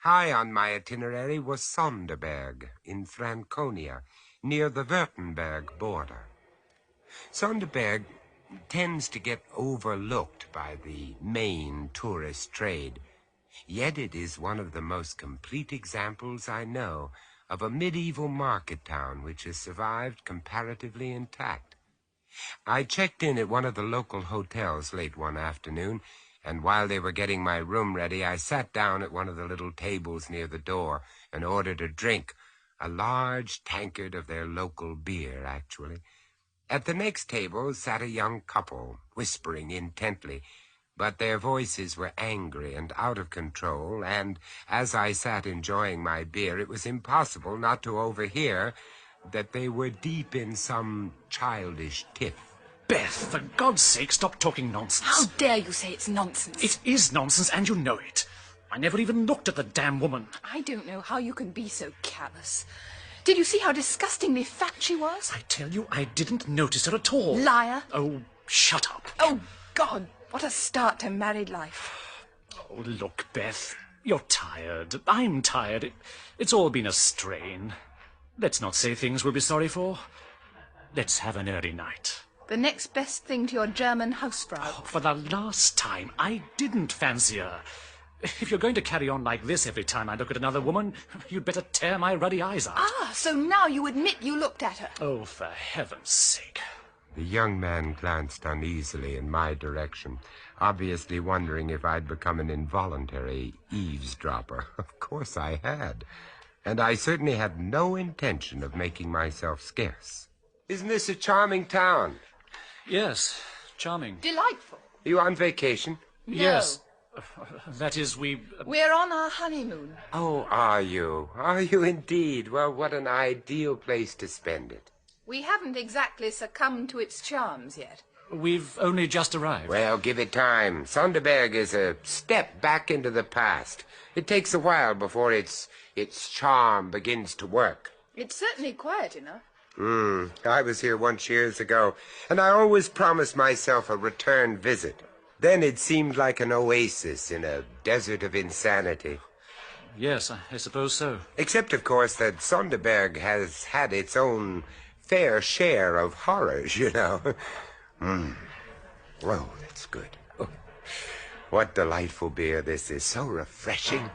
High on my itinerary was Sonderberg in Franconia, near the Württemberg border. Sonderberg tends to get overlooked by the main tourist trade, yet it is one of the most complete examples I know of a medieval market town which has survived comparatively intact. I checked in at one of the local hotels late one afternoon, and while they were getting my room ready, I sat down at one of the little tables near the door and ordered a drink, a large tankard of their local beer, actually. At the next table sat a young couple, whispering intently, but their voices were angry and out of control, and as I sat enjoying my beer, it was impossible not to overhear that they were deep in some childish tiff. Beth, for God's sake, stop talking nonsense. How dare you say it's nonsense? It is nonsense, and you know it. I never even looked at the damn woman. I don't know how you can be so callous. Did you see how disgustingly fat she was? I tell you, I didn't notice her at all. Liar. Oh, shut up. Oh, God, what a start to married life. Oh, look, Beth, you're tired. I'm tired. It's all been a strain. Let's not say things we'll be sorry for. Let's have an early night. The next best thing to your German Hausfrau. Oh, for the last time, I didn't fancy her. If you're going to carry on like this every time I look at another woman, you'd better tear my ruddy eyes out. Ah, so now you admit you looked at her. Oh, for heaven's sake. The young man glanced uneasily in my direction, obviously wondering if I'd become an involuntary eavesdropper. Of course I had, and I certainly had no intention of making myself scarce. Isn't this a charming town? Yes, charming. Delightful. You on vacation? No. Yes. That is, We're on our honeymoon. Oh, are you? Are you indeed? Well, what an ideal place to spend it. We haven't exactly succumbed to its charms yet. We've only just arrived. Well, give it time. Sonderberg is a step back into the past. It takes a while before its charm begins to work. It's certainly quiet enough. I was here once years ago, and I always promised myself a return visit. Then it seemed like an oasis in a desert of insanity. Yes, I suppose so. Except, of course, that Sonderberg has had its own fair share of horrors, you know. Oh, that's good. Oh, what delightful beer this is. So refreshing.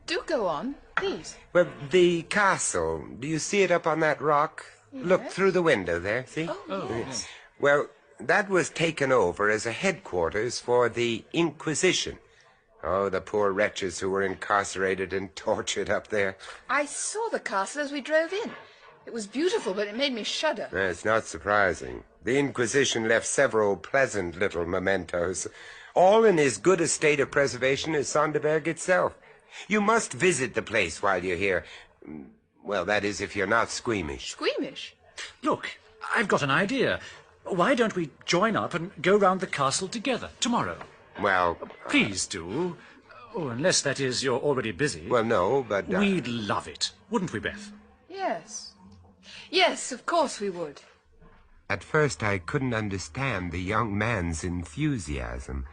Do go on, please. Well, the castle, do you see it up on that rock? Yes. Look through the window there, see? Oh, yes. Well, that was taken over as a headquarters for the Inquisition. Oh, the poor wretches who were incarcerated and tortured up there. I saw the castle as we drove in. It was beautiful, but it made me shudder. It's not surprising. The Inquisition left several pleasant little mementos, all in as good a state of preservation as Sonderberg itself. You must visit the place while you're here. Well, that is, if you're not squeamish. Squeamish? Look, I've got an idea. Why don't we join up and go round the castle together tomorrow? Well... Please do. Oh, unless, that is, you're already busy. Well, no, but... We'd love it, wouldn't we, Beth? Yes. Yes, of course we would. At first, I couldn't understand the young man's enthusiasm.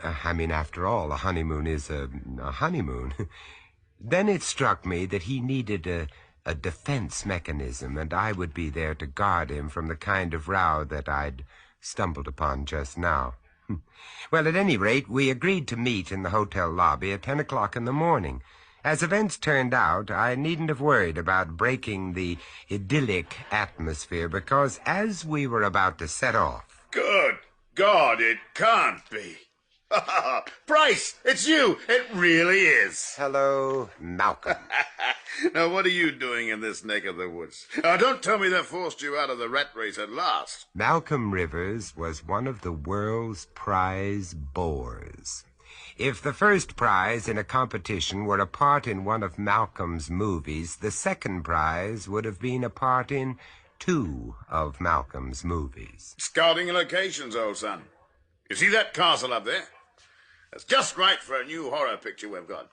I mean, after all, a honeymoon is a honeymoon. Then it struck me that he needed a defense mechanism, and I would be there to guard him from the kind of row that I'd stumbled upon just now. Well, at any rate, we agreed to meet in the hotel lobby at 10 o'clock in the morning. As events turned out, I needn't have worried about breaking the idyllic atmosphere, because as we were about to set off... Good God, it can't be. Price, it's you. It really is. Hello, Malcolm. Now, what are you doing in this neck of the woods? Don't tell me they forced you out of the rat race at last. Malcolm Rivers was one of the world's prize bores. If the first prize in a competition were a part in one of Malcolm's movies, the second prize would have been a part in 2 of Malcolm's movies. Scouting locations, old son. You see that castle up there? That's just right for a new horror picture we've got.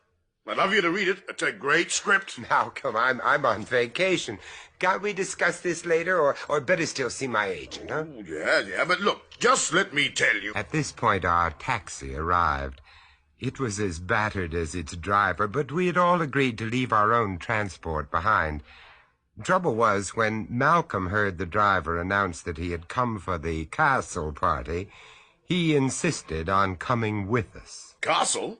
I'd love you to read it. It's a great script. Malcolm, I'm on vacation. Can't we discuss this later, or better still see my agent, huh? Oh, yeah, but look, just let me tell you. At this point, our taxi arrived. It was as battered as its driver, but we had all agreed to leave our own transport behind. Trouble was, when Malcolm heard the driver announce that he had come for the castle party, he insisted on coming with us. Castle?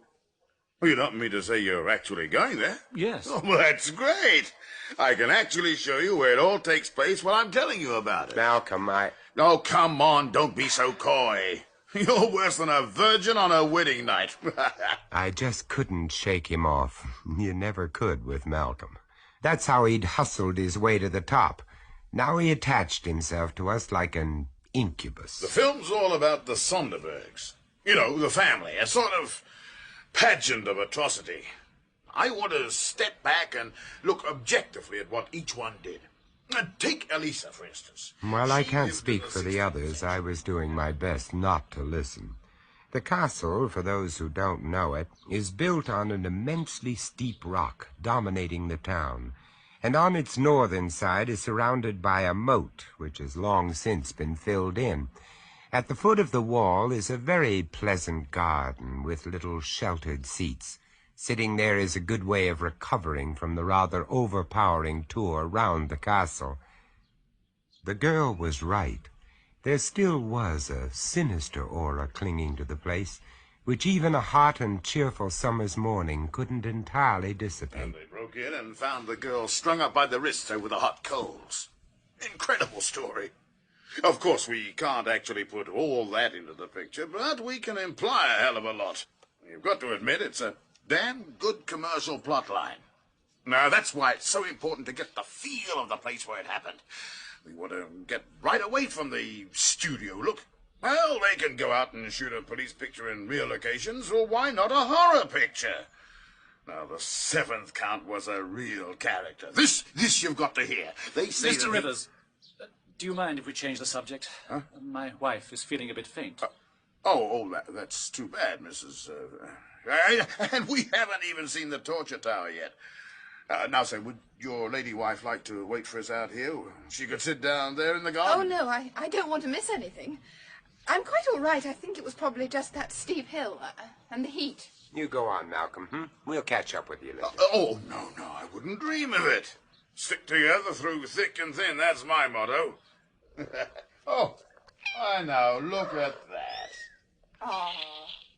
Well, you don't mean to say you're actually going there? Yes. Oh, well, that's great. I can actually show you where it all takes place while I'm telling you about it. Malcolm, Oh, come on, don't be so coy. You're worse than a virgin on a wedding night. I just couldn't shake him off. You never could with Malcolm. That's how he'd hustled his way to the top. Now he attached himself to us like an incubus. The film's all about the Sonderbergs. You know, the family, a sort of pageant of atrocity. I want to step back and look objectively at what each one did. Take Elisa, for instance. While I She can't lived speak in for the 16th others, century. I was doing my best not to listen. The castle, for those who don't know it, is built on an immensely steep rock dominating the town, and on its northern side is surrounded by a moat, which has long since been filled in. At the foot of the wall is a very pleasant garden with little sheltered seats. Sitting there is a good way of recovering from the rather overpowering tour round the castle. The girl was right. There still was a sinister aura clinging to the place, which even a hot and cheerful summer's morning couldn't entirely dissipate. And they broke in and found the girl strung up by the wrists over the hot coals. Incredible story. Of course, we can't actually put all that into the picture, but we can imply a hell of a lot. You've got to admit it's a damn good commercial plot line. Now, that's why it's so important to get the feel of the place where it happened. We want to get right away from the studio look. Well, they can go out and shoot a police picture in real locations, or why not a horror picture? Now, the seventh Count was a real character. This you've got to hear. They say Mr. that Rivers, do you mind if we change the subject? Huh? My wife is feeling a bit faint. That's too bad, Mrs. And we haven't even seen the torture tower yet. Now, say, would your lady wife like to wait for us out here? She could sit down there in the garden. Oh, no, I don't want to miss anything. I'm quite all right. I think it was probably just that steep hill and the heat. You go on, Malcolm. We'll catch up with you later. No, I wouldn't dream of it. Stick together through thick and thin, that's my motto. I know, look at that. Ah,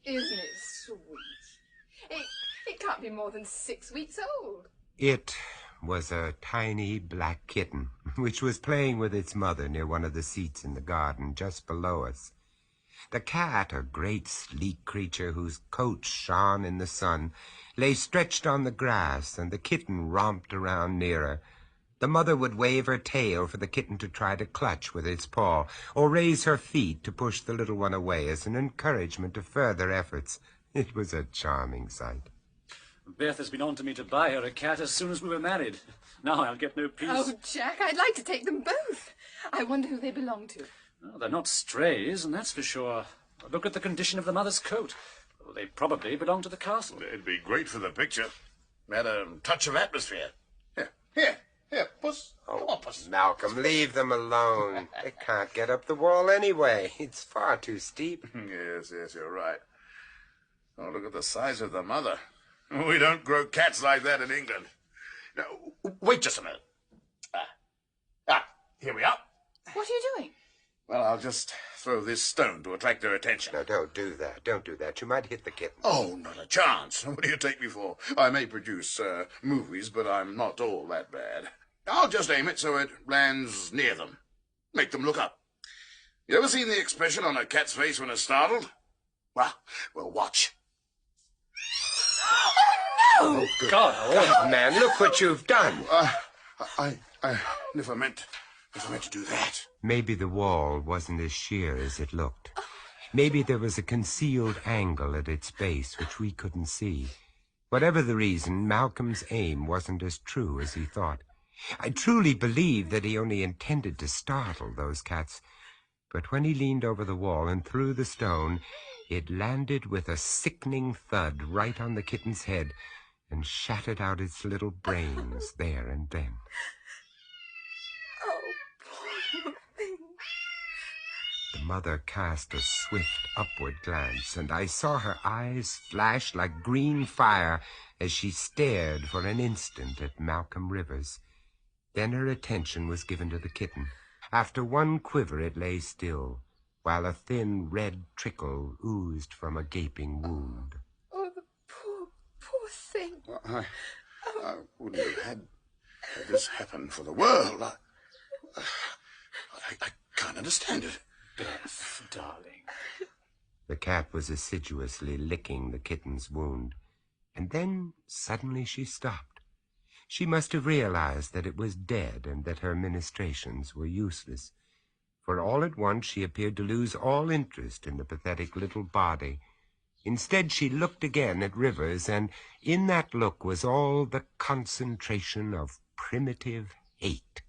isn't it sweet? It can't be more than 6 weeks old. It was a tiny black kitten, which was playing with its mother near one of the seats in the garden just below us. The cat, a great sleek creature whose coat shone in the sun, lay stretched on the grass, and the kitten romped around near her. The mother would wave her tail for the kitten to try to clutch with its paw, or raise her feet to push the little one away as an encouragement to further efforts. It was a charming sight. Beth has been on to me to buy her a cat as soon as we were married. Now I'll get no peace. Oh, Jack, I'd like to take them both. I wonder who they belong to. Oh, they're not strays, and that's for sure. Look at the condition of the mother's coat. Well, they probably belong to the castle. It'd be great for the picture. Add a touch of atmosphere. Here, Puss. Come on, Puss. Malcolm, leave them alone. They can't get up the wall anyway. It's far too steep. Yes, you're right. Oh, look at the size of the mother. We don't grow cats like that in England. Now, wait just a minute. Here we are. What are you doing? Well, I'll just throw this stone to attract their attention. No, don't do that. Don't do that. You might hit the kitten. Oh, not a chance. What do you take me for? I may produce movies, but I'm not all that bad. I'll just aim it so it lands near them. Make them look up. You ever seen the expression on a cat's face when it's startled? Well, watch. Oh, Good God, man, look what you've done. I never meant to do that. Maybe the wall wasn't as sheer as it looked. Maybe there was a concealed angle at its base which we couldn't see. Whatever the reason, Malcolm's aim wasn't as true as he thought. I truly believe that he only intended to startle those cats. But when he leaned over the wall and threw the stone, it landed with a sickening thud right on the kitten's head and shattered out its little brains there and then. Oh, poor thing. The Mother cast a swift upward glance, and I saw her eyes flash like green fire as she stared for an instant at Malcolm Rivers. Then her attention was given to the kitten. After one quiver it lay still, while a thin red trickle oozed from a gaping wound. Oh, the poor, poor thing. Well, I wouldn't have had this happen for the world. I can't understand it. Beth, darling. The cat was assiduously licking the kitten's wound, and then suddenly she stopped. She must have realized that it was dead and that her ministrations were useless, for all at once she appeared to lose all interest in the pathetic little body. Instead, she looked again at Rivers, and in that look was all the concentration of primitive hate.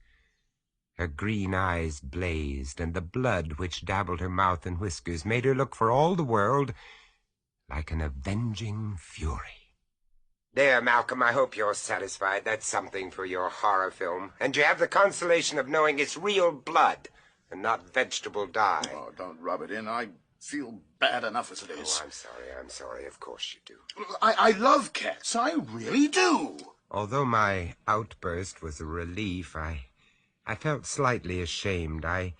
Her green eyes blazed, and the blood which dabbled her mouth and whiskers made her look for all the world like an avenging fury. There, Malcolm, I hope you're satisfied. That's something for your horror film. And you have the consolation of knowing it's real blood and not vegetable dye. Oh, don't rub it in. I feel bad enough as it is. Oh, I'm sorry. Of course you do. I love cats. I really do. Although my outburst was a relief, I felt slightly ashamed. I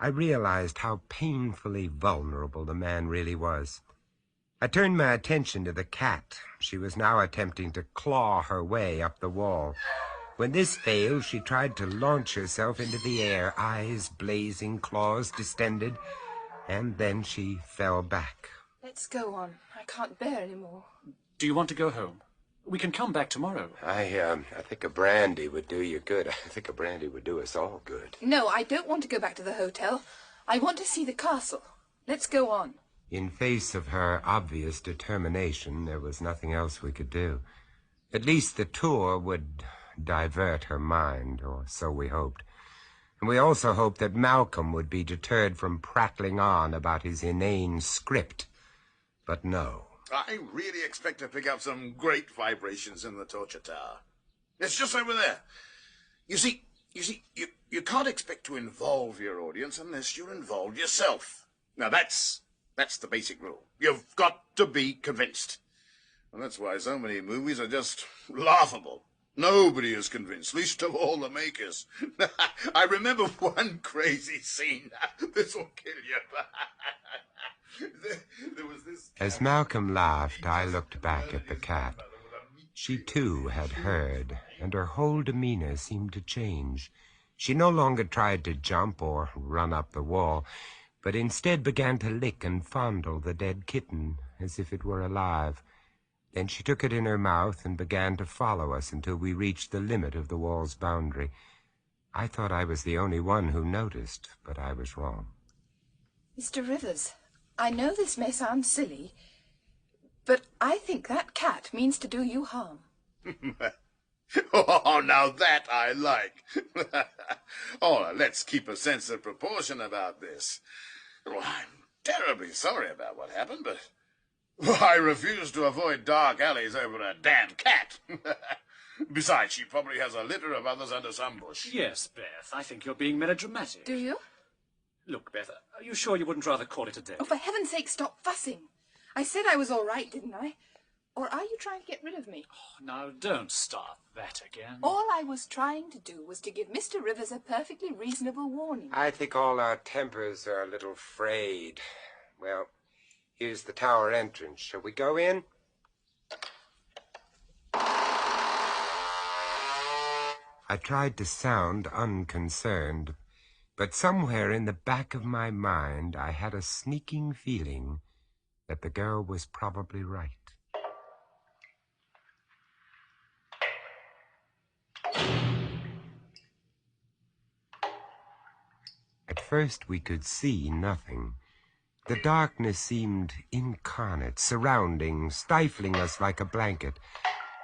realized how painfully vulnerable the man really was. I turned my attention to the cat. She was now attempting to claw her way up the wall. When this failed, she tried to launch herself into the air, eyes blazing, claws distended, and then she fell back. Let's go on. I can't bear any more. Do you want to go home? We can come back tomorrow. I think a brandy would do you good. I think a brandy would do us all good. No, I don't want to go back to the hotel. I want to see the castle. Let's go on. In face of her obvious determination, there was nothing else we could do. At least the tour would divert her mind, or so we hoped. And we also hoped that Malcolm would be deterred from prattling on about his inane script. But no. I really expect to pick up some great vibrations in the torture tower. It's just over there. You see, you can't expect to involve your audience unless you're involved yourself. Now that's the basic rule. You've got to be convinced. And that's why so many movies are just laughable. Nobody is convinced, least of all the makers. I remember one crazy scene. This will kill you. There was this... As Malcolm laughed, I looked back at the cat. She too had heard, and her whole demeanor seemed to change. She no longer tried to jump or run up the wall, but instead began to lick and fondle the dead kitten as if it were alive. Then she took it in her mouth and began to follow us until we reached the limit of the wall's boundary. I thought I was the only one who noticed, but I was wrong. Mr. Rivers, I know this may sound silly, but I think that cat means to do you harm. Oh, now that I like. Oh, let's keep a sense of proportion about this. Well, I'm terribly sorry about what happened, but I refuse to avoid dark alleys over a damn cat. Besides, she probably has a litter of others under some bush. Yes, Beth, I think you're being melodramatic. Do you? Look, Beth, are you sure you wouldn't rather call it a day? Oh, for heaven's sake, stop fussing. I said I was all right, didn't I? Or are you trying to get rid of me? Oh, now, don't start that again. All I was trying to do was to give Mr. Rivers a perfectly reasonable warning. I think all our tempers are a little frayed. Well, here's the tower entrance. Shall we go in? I tried to sound unconcerned, but somewhere in the back of my mind I had a sneaking feeling that the girl was probably right. At first we could see nothing. The darkness seemed incarnate, surrounding, stifling us like a blanket.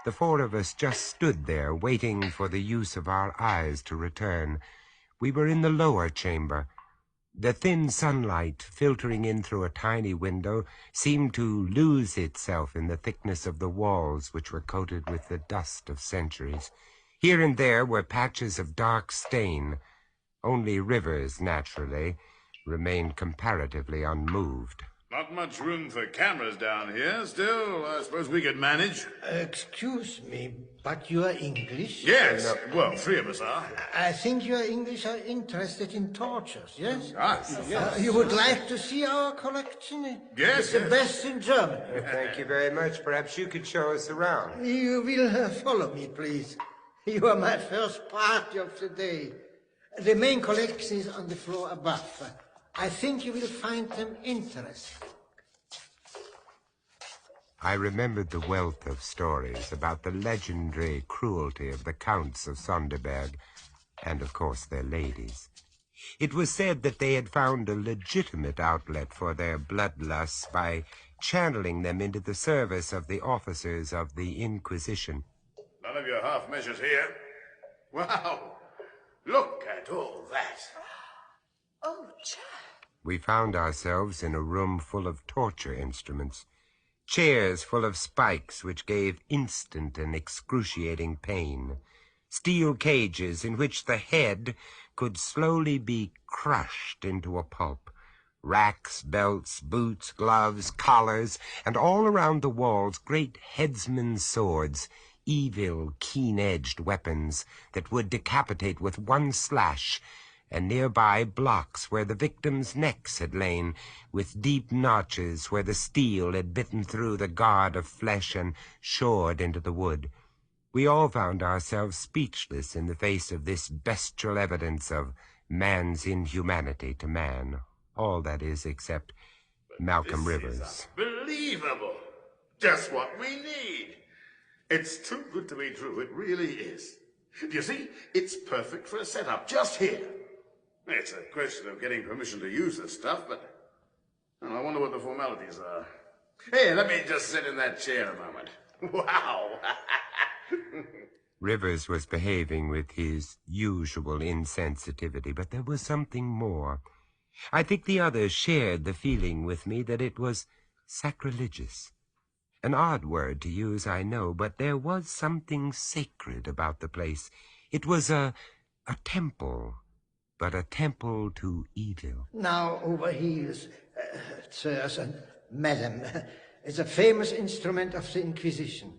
The four of us just stood there, waiting for the use of our eyes to return. We were in the lower chamber. The thin sunlight, filtering in through a tiny window, seemed to lose itself in the thickness of the walls, which were coated with the dust of centuries. Here and there were patches of dark stain. Only Rivers, naturally, remained comparatively unmoved. Not much room for cameras down here. Still, I suppose we could manage. Excuse me, but you are English? Yes. Well, 3 of us are. I think you English are interested in tortures, yes? Yes. You would like to see our collection? Yes, It's the best in Germany. Thank you very much. Perhaps you could show us around. You will follow me, please. You are my first party of the day. The main collection is on the floor above. I think you will find them interesting. I remembered the wealth of stories about the legendary cruelty of the Counts of Sonderberg, and of course their ladies. It was said that they had found a legitimate outlet for their bloodlusts by channeling them into the service of the officers of the Inquisition. None of your half measures here. Wow. Look at all that. Oh, Jack. We found ourselves in a room full of torture instruments, chairs full of spikes which gave instant and excruciating pain, steel cages in which the head could slowly be crushed into a pulp, racks, belts, boots, gloves, collars, and all around the walls great headsmen's swords, evil, keen-edged weapons that would decapitate with one slash, and nearby blocks where the victims' necks had lain, with deep notches where the steel had bitten through the guard of flesh and shored into the wood. We all found ourselves speechless in the face of this bestial evidence of man's inhumanity to man. All, that is, except Malcolm Rivers. Is unbelievable. Just what we need. It's too good to be true. It really is. You see, it's perfect for a setup just here. It's a question of getting permission to use this stuff, but well, I wonder what the formalities are. Hey, let me just sit in that chair a moment. Wow! Rivers was behaving with his usual insensitivity, but there was something more. I think the others shared the feeling with me that it was sacrilegious. An odd word to use, I know, but there was something sacred about the place. It was a temple, but a temple to evil. Now, over here, sirs and madam, is a famous instrument of the Inquisition.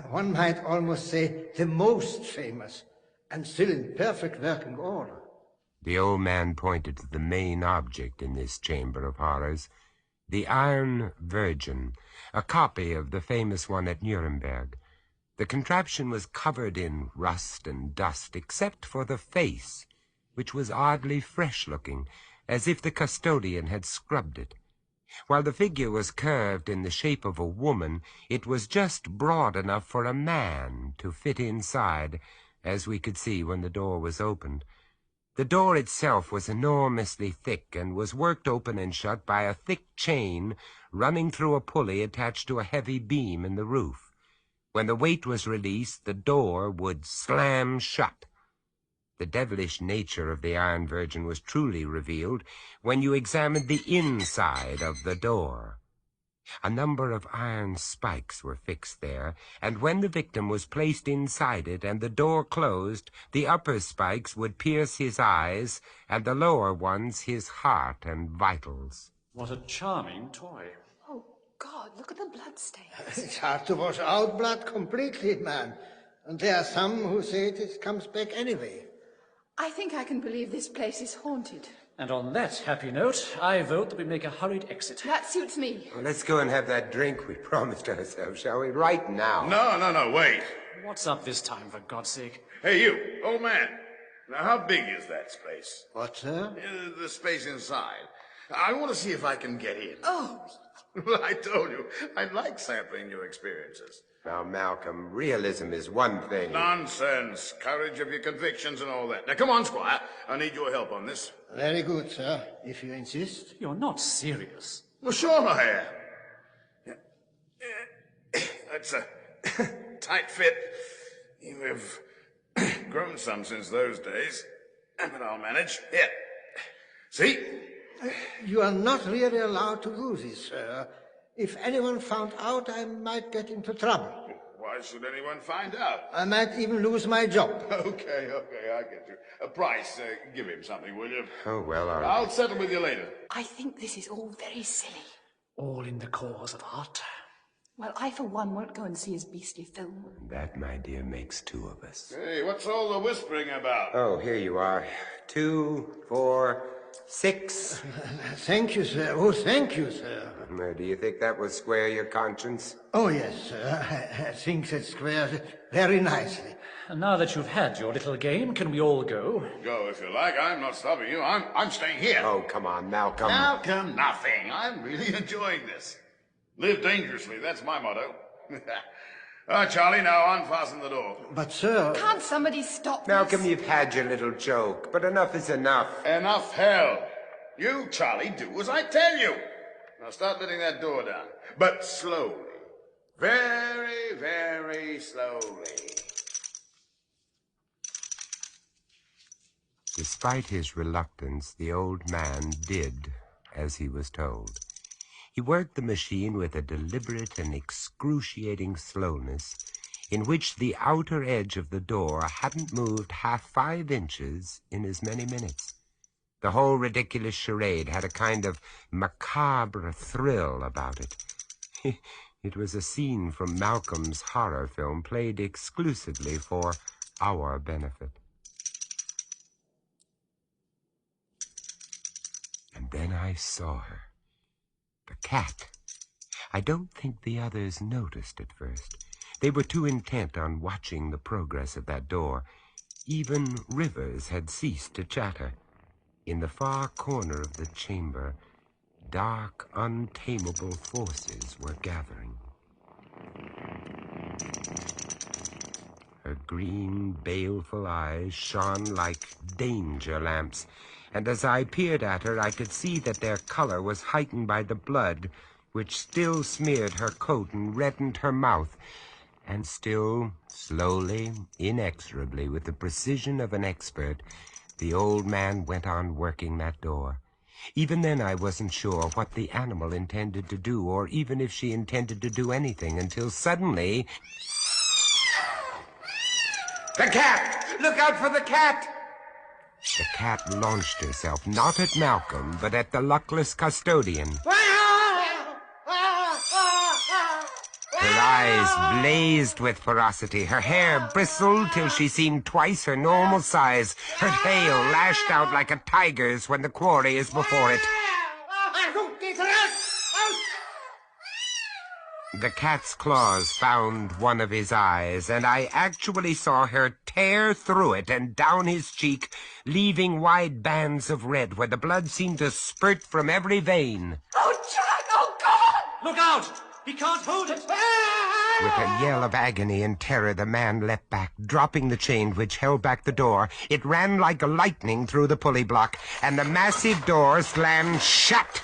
One might almost say the most famous, and still in perfect working order. The old man pointed to the main object in this chamber of horrors, the Iron Virgin, a copy of the famous one at Nuremberg. The contraption was covered in rust and dust, except for the face, which was oddly fresh-looking, as if the custodian had scrubbed it. While the figure was curved in the shape of a woman, it was just broad enough for a man to fit inside, as we could see when the door was opened. The door itself was enormously thick and was worked open and shut by a thick chain running through a pulley attached to a heavy beam in the roof. When the weight was released, the door would slam shut. The devilish nature of the Iron Virgin was truly revealed when you examined the inside of the door. A number of iron spikes were fixed there, and when the victim was placed inside it and the door closed, the upper spikes would pierce his eyes, and the lower ones his heart and vitals. What a charming toy. Oh, God, look at the bloodstains. It's hard to wash out blood completely, man. And there are some who say it comes back anyway. I think I can believe this place is haunted. And on that happy note, I vote that we make a hurried exit. That suits me. Well, let's go and have that drink we promised ourselves, shall we? Right now. No, wait. What's up this time, for God's sake? Hey, you, old man. Now, how big is that space? What, sir? The space inside. I want to see if I can get in. Oh, Well, I told you, I like sampling new experiences. Now, Malcolm, realism is one thing. Nonsense. Courage of your convictions and all that. Now, come on, Squire. I need your help on this. Very good, sir, if you insist. You're not serious. Well, sure I am. That's a tight fit. We've grown some since those days. But I'll manage. Here. See? You are not really allowed to use it, sir. If anyone found out, I might get into trouble. Why should anyone find out? I might even lose my job. Okay, I get you. Price, give him something, will you? Oh, well, all right. I'll settle with you later. I think this is all very silly. All in the cause of art. Well, I, for one, won't go and see his beastly film. That, my dear, makes two of us. Hey, what's all the whispering about? Oh, here you are. 2, 4, 6. Thank you, sir. Oh, thank you, sir. Do you think that will square your conscience? Oh, yes, sir. I think that squares it very nicely. And now that you've had your little game, can we all go? Go if you like. I'm not stopping you. I'm staying here. Oh, come on, Malcolm. Malcolm, nothing. I'm really enjoying this. Live dangerously, that's my motto. All right, Charlie, now unfasten the door. But, sir... Can't somebody stop Malcolm, this? you've had your little joke, but enough is enough. Enough hell. You, Charlie, do as I tell you. Now start letting that door down. But slowly. Very, very slowly. Despite his reluctance, the old man did as he was told. He worked the machine with a deliberate and excruciating slowness in which the outer edge of the door hadn't moved half 5 inches in as many minutes. The whole ridiculous charade had a kind of macabre thrill about it. It was a scene from Malcolm's horror film played exclusively for our benefit. And then I saw her. The cat. I don't think the others noticed at first. They were too intent on watching the progress of that door. Even Rivers had ceased to chatter. In the far corner of the chamber, dark, untamable forces were gathering. Her green, baleful eyes shone like danger lamps, and as I peered at her, I could see that their color was heightened by the blood which still smeared her coat and reddened her mouth, and still, slowly, inexorably, with the precision of an expert, the old man went on working that door. Even then I wasn't sure what the animal intended to do, or even if she intended to do anything, until suddenly... The cat! Look out for the cat! The cat launched herself, not at Malcolm, but at the luckless custodian. Her eyes blazed with ferocity. Her hair bristled till she seemed twice her normal size. Her tail lashed out like a tiger's when the quarry is before it. The cat's claws found one of his eyes, and I actually saw her tear through it and down his cheek, leaving wide bands of red where the blood seemed to spurt from every vein. Oh, Jack! Oh, God! Look out! He can't hold it! With a yell of agony and terror, the man leapt back, dropping the chain which held back the door. It ran like lightning through the pulley block, and the massive door slammed shut.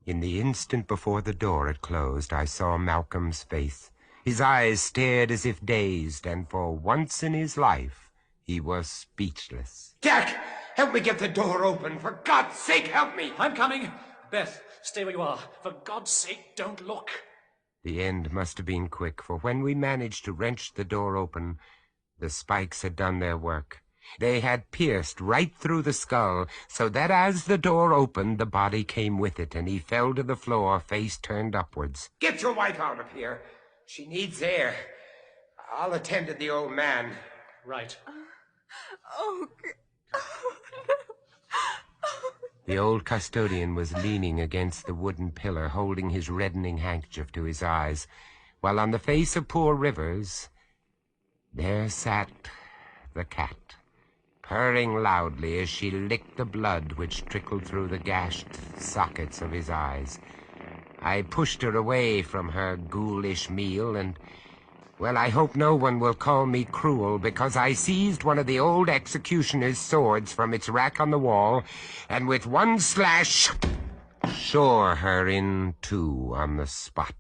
In the instant before the door had closed, I saw Malcolm's face. His eyes stared as if dazed, and for once in his life, he was speechless. Jack! Help me get the door open! For God's sake, help me! I'm coming! Beth, stay where you are. For God's sake, don't look. The end must have been quick, for when we managed to wrench the door open, the spikes had done their work. They had pierced right through the skull, so that as the door opened, the body came with it, and he fell to the floor, face turned upwards. Get your wife out of here. She needs air. I'll attend to the old man. Right. Oh, The old custodian was leaning against the wooden pillar, holding his reddening handkerchief to his eyes, while on the face of poor Rivers, there sat the cat, purring loudly as she licked the blood which trickled through the gashed sockets of his eyes. I pushed her away from her ghoulish meal, and, well, I hope no one will call me cruel, because I seized one of the old executioner's swords from its rack on the wall, and with one slash, shore her in two on the spot.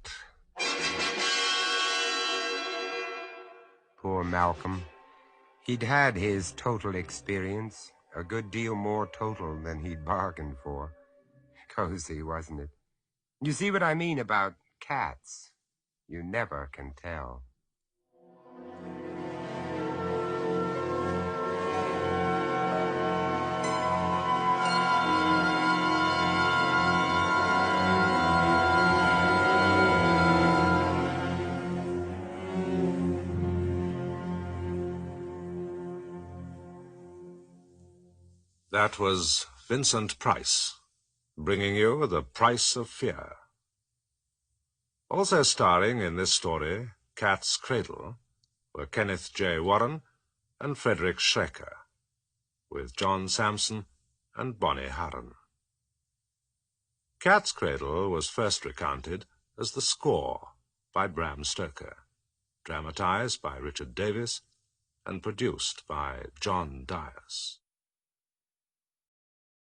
Poor Malcolm. He'd had his total experience, a good deal more total than he'd bargained for. Cozy, wasn't it? You see what I mean about cats? You never can tell. That was Vincent Price, bringing you The Price of Fear. Also starring in this story, Cat's Cradle, were Kenneth J. Warren and Frederick Schrecker, with John Sampson and Bonnie Harron. Cat's Cradle was first recounted as The Score by Bram Stoker, dramatized by Richard Davis, and produced by John Dias.